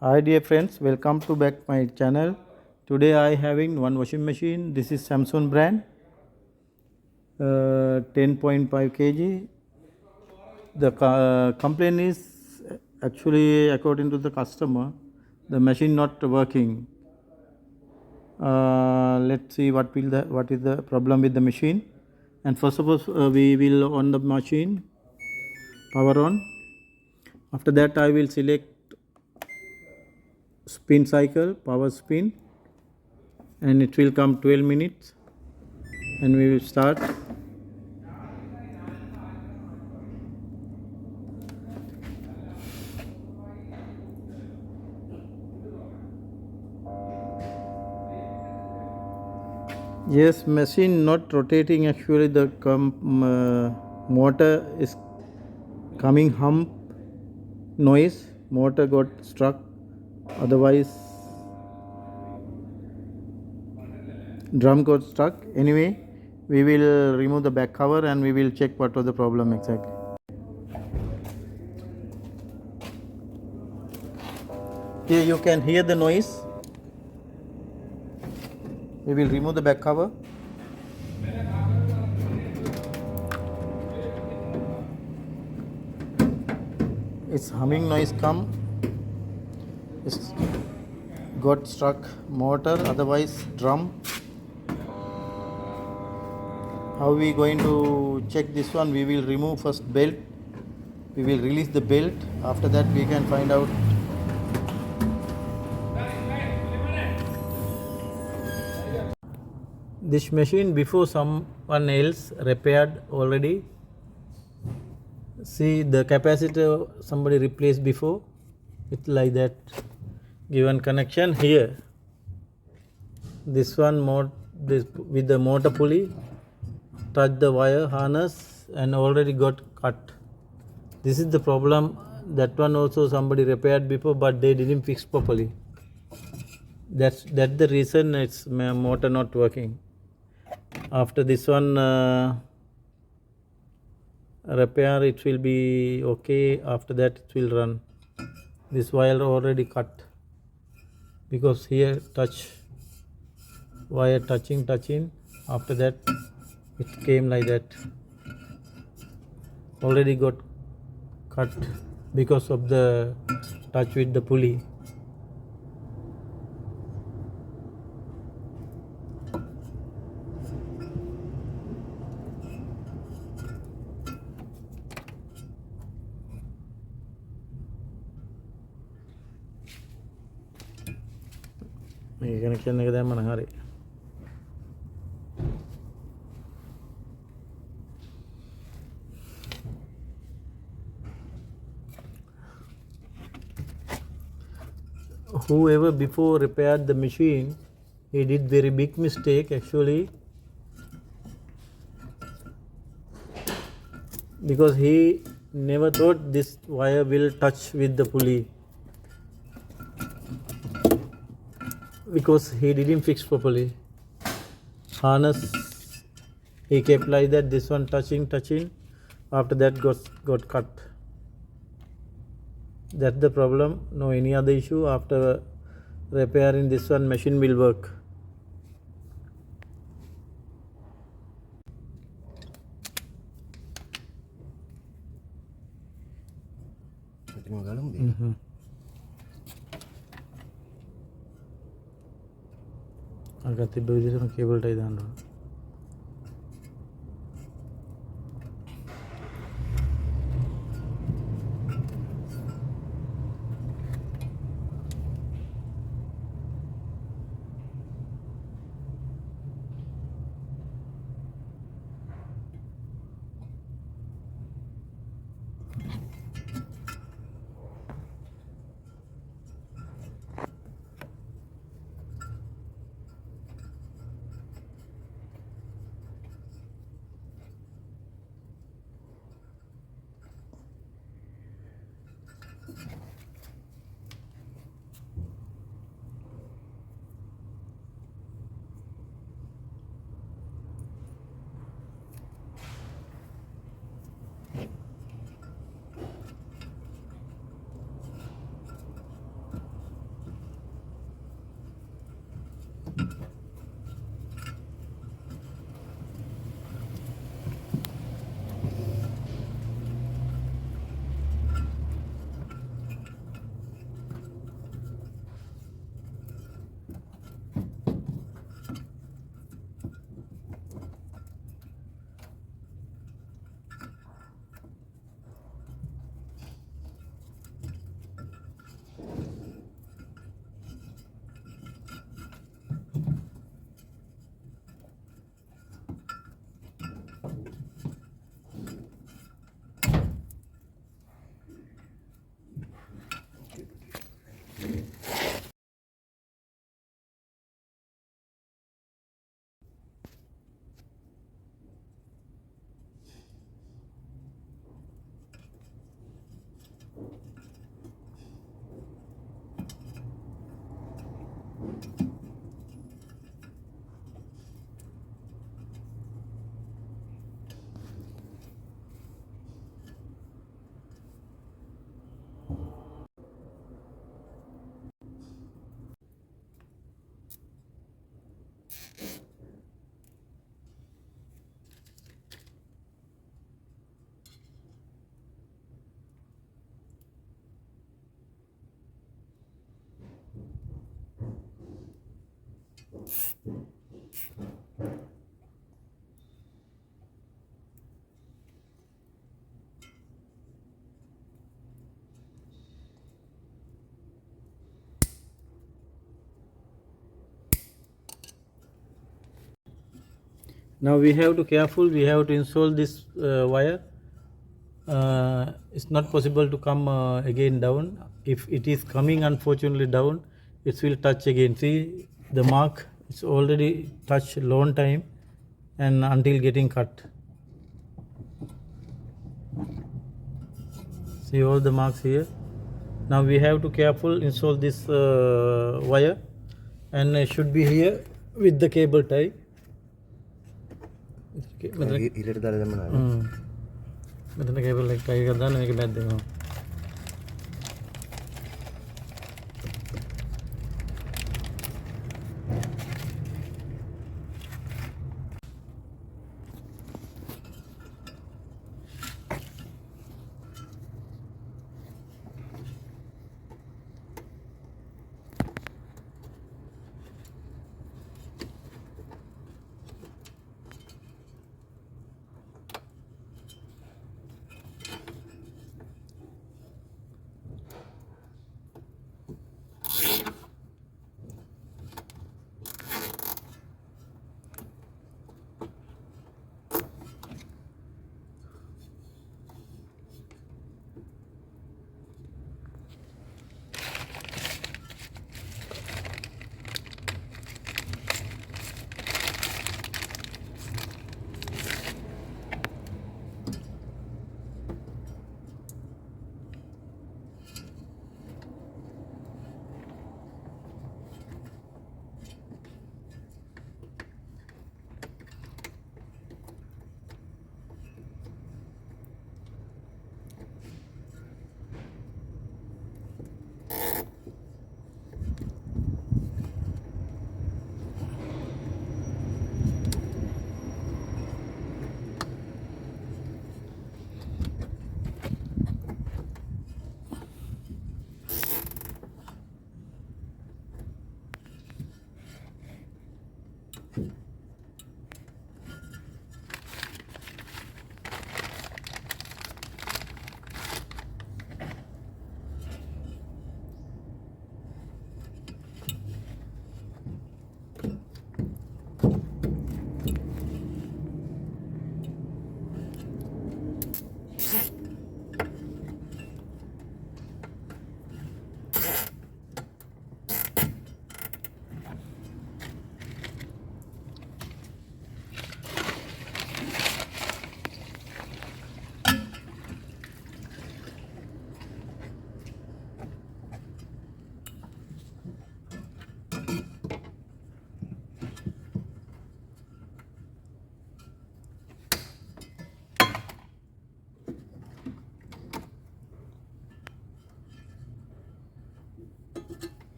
Hi dear friends, welcome to back my channel. Today I having one washing machine. This is Samsung brand, 10.5 kg. The complaint is actually according to the customer, the machine not working. Let's see what is the problem with the machine. And first of all, we will on the machine, power on. After that, I will select spin cycle, power spin, and it will come 12 minutes. And we will start. Yes, machine not rotating. Actually, the motor is coming hump noise. Motor got struck. Otherwise, drum got stuck. Anyway, we will remove the back cover and we will check what was the problem exactly. Here you can hear the noise. We will remove the back cover. It's humming noise come. It's got struck motor, otherwise drum. How we going to check this one? We will remove first belt. We will release the belt. After that we can find out. This machine before someone else repaired already. See the capacitor somebody replaced before. It's like that. Given connection here. This one this with the motor pulley touch the wire harness and already got cut. This is the problem. That one also somebody repaired before, but they didn't fix properly. That's the reason it's motor not working. After this one repair, it will be okay. After that it will run. This wire already cut because here touch wire touching. After that it came like that. Already got cut because of the touch with the pulley. මේ connection එක දැම්ම නම් හරි. Whoever before repaired the machine, he did very big mistake actually, because he never thought this wire will touch with the pulley, because he didn't fix properly. Harness he kept like that, this one touching. After that got cut. That's the problem. No any other issue. After repairing this one, machine will work. අගත් තිබ්බ විදිහටම cable එකයි දාන්න ඕන. Now we have to careful, we have to install this wire. It's not possible to come again down. If it is coming unfortunately down, it will touch again. See the mark, it's already touched long time and until getting cut. See all the marks here. Now we have to careful install this wire, and it should be here with the cable tie. मतलब cable like tie करदा ना के बाद देखो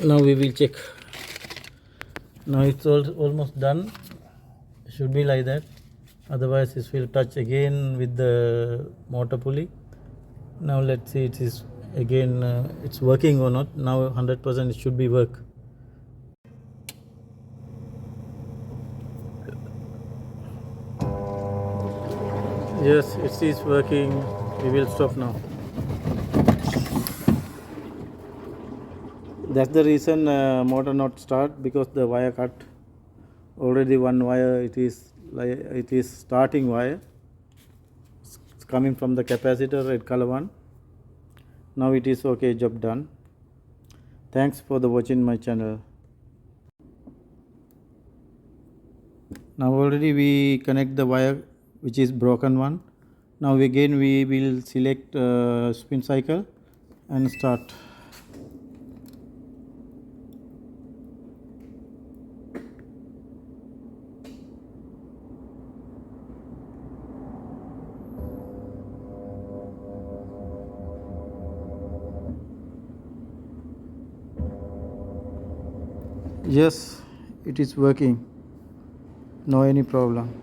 Now we will check. Now it's almost done. Should be like that. Otherwise it will touch again with the motor pulley. Now let's see it is again it's working or not. Now 100% it should be work. Yes, it is working. We will stop now. That's the reason motor not start, because the wire cut. Already one wire, it is starting wire. It's coming from the capacitor, red color one. Now it is okay, job done. Thanks for the watching my channel. Now already we connect the wire which is broken one. Now again we will select spin cycle and start. Yes, it is working. No any problem.